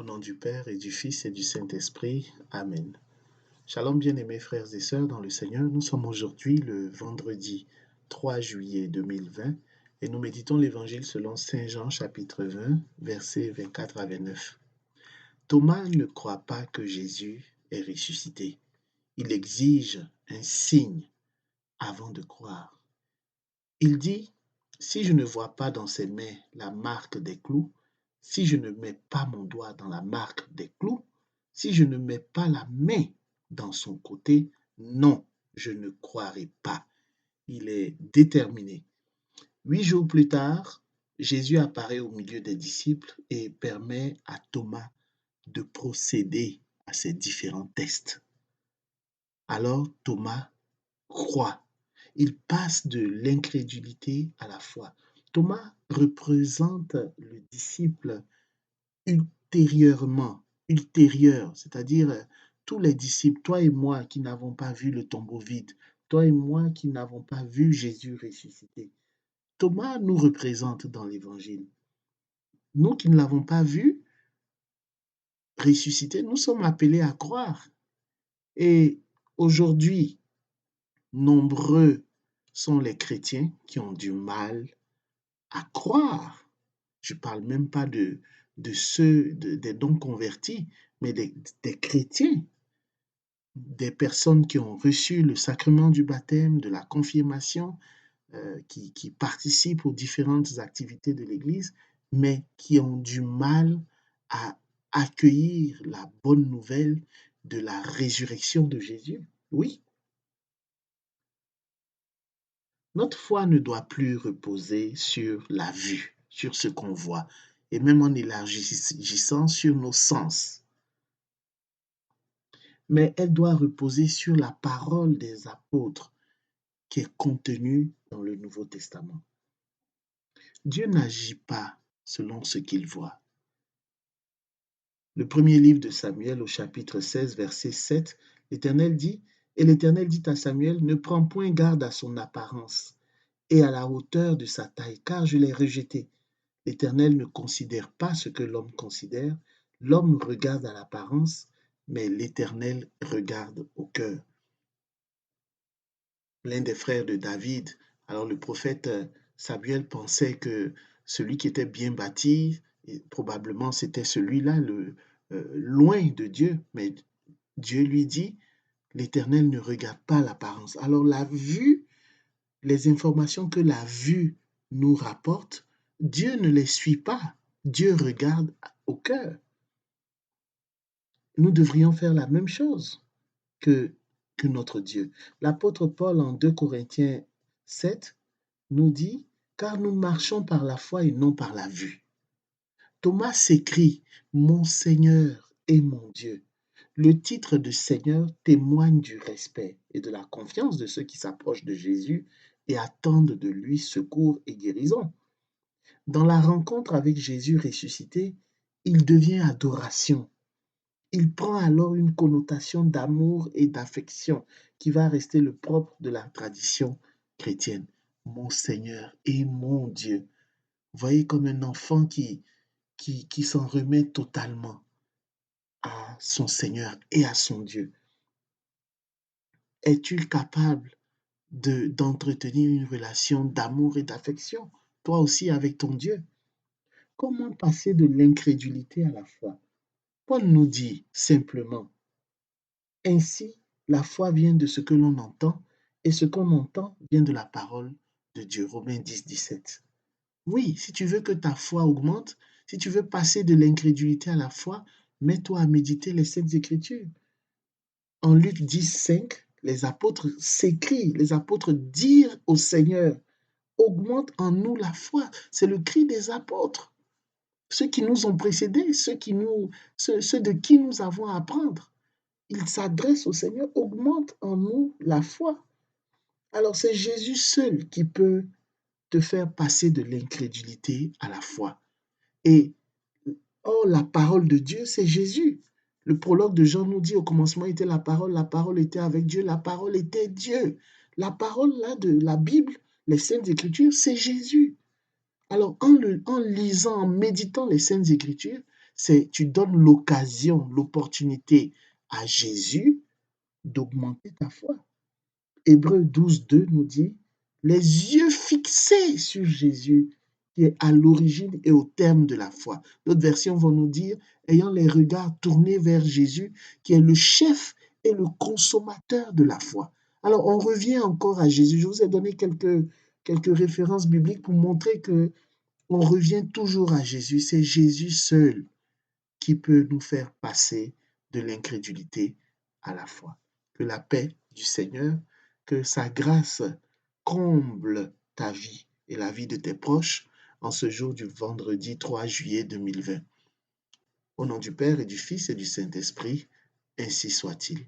Au nom du Père et du Fils et du Saint-Esprit. Amen. Shalom bien-aimés frères et sœurs dans le Seigneur. Nous sommes aujourd'hui le vendredi 3 juillet 2020 et nous méditons l'évangile selon Saint Jean chapitre 20, versets 24 à 29. Thomas ne croit pas que Jésus est ressuscité. Il exige un signe avant de croire. Il dit, si je ne vois pas dans ses mains la marque des clous, si je ne mets pas mon doigt dans la marque des clous, si je ne mets pas la main dans son côté, non, je ne croirai pas. Il est déterminé. 8 jours plus tard, Jésus apparaît au milieu des disciples et permet à Thomas de procéder à ces différents tests. Alors Thomas croit. Il passe de l'incrédulité à la foi. Thomas représente le disciple ultérieur, c'est-à-dire tous les disciples, toi et moi qui n'avons pas vu le tombeau vide, toi et moi qui n'avons pas vu Jésus ressuscité. Thomas nous représente dans l'évangile. Nous qui ne l'avons pas vu ressuscité, nous sommes appelés à croire. Et aujourd'hui, nombreux sont les chrétiens qui ont du mal à croire. Je ne parle même pas des non convertis, mais des chrétiens, des personnes qui ont reçu le sacrement du baptême, de la confirmation, qui participent aux différentes activités de l'Église, mais qui ont du mal à accueillir la bonne nouvelle de la résurrection de Jésus. Oui, notre foi ne doit plus reposer sur la vue, sur ce qu'on voit, et même en élargissant sur nos sens. Mais elle doit reposer sur la parole des apôtres qui est contenue dans le Nouveau Testament. Dieu n'agit pas selon ce qu'il voit. Le premier livre de Samuel au chapitre 16, verset 7, l'Éternel dit, et l'Éternel dit à Samuel, ne prends point garde à son apparence et à la hauteur de sa taille, car je l'ai rejeté. L'Éternel ne considère pas ce que l'homme considère. L'homme regarde à l'apparence, mais l'Éternel regarde au cœur. L'un des frères de David, alors le prophète Samuel pensait que celui qui était bien bâti, probablement c'était celui-là, loin de Dieu. Mais Dieu lui dit, l'Éternel ne regarde pas l'apparence. Alors la vue, les informations que la vue nous rapporte, Dieu ne les suit pas. Dieu regarde au cœur. Nous devrions faire la même chose que notre Dieu. L'apôtre Paul en 2 Corinthiens 7 nous dit, car nous marchons par la foi et non par la vue. Thomas s'écrie, mon Seigneur et mon Dieu. Le titre de Seigneur témoigne du respect et de la confiance de ceux qui s'approchent de Jésus et attendent de lui secours et guérison. Dans la rencontre avec Jésus ressuscité, il devient adoration. Il prend alors une connotation d'amour et d'affection qui va rester le propre de la tradition chrétienne. Mon Seigneur et mon Dieu. Vous voyez comme un enfant qui s'en remet totalement à son Seigneur et à son Dieu. Es-tu capable d'entretenir une relation d'amour et d'affection, toi aussi avec ton Dieu? Comment passer de l'incrédulité à la foi? Paul nous dit simplement, ainsi, la foi vient de ce que l'on entend, et ce qu'on entend vient de la parole de Dieu. Romains 10, 17. Oui, si tu veux que ta foi augmente, si tu veux passer de l'incrédulité à la foi, mets-toi à méditer les Saintes Écritures. En Luc 10, 5, les apôtres s'écrient, les apôtres dirent au Seigneur, augmente en nous la foi. C'est le cri des apôtres. Ceux qui nous ont précédés, ceux de qui nous avons à apprendre. Ils s'adressent au Seigneur, augmente en nous la foi. Alors c'est Jésus seul qui peut te faire passer de l'incrédulité à la foi. Et la parole de Dieu, c'est Jésus. Le prologue de Jean nous dit, au commencement était la parole était avec Dieu, la parole était Dieu. La parole là de la Bible, les Saintes Écritures, c'est Jésus. Alors en lisant, en méditant les Saintes Écritures, tu donnes l'occasion, l'opportunité à Jésus d'augmenter ta foi. Hébreux 12:2 nous dit, les yeux fixés sur Jésus, qui est à l'origine et au terme de la foi. D'autres versions vont nous dire, ayant les regards tournés vers Jésus, qui est le chef et le consommateur de la foi. Alors, on revient encore à Jésus. Je vous ai donné quelques références bibliques pour montrer que on revient toujours à Jésus. C'est Jésus seul qui peut nous faire passer de l'incrédulité à la foi. Que la paix du Seigneur, que sa grâce comble ta vie et la vie de tes proches en ce jour du vendredi 3 juillet 2020. Au nom du Père et du Fils et du Saint-Esprit, ainsi soit-il.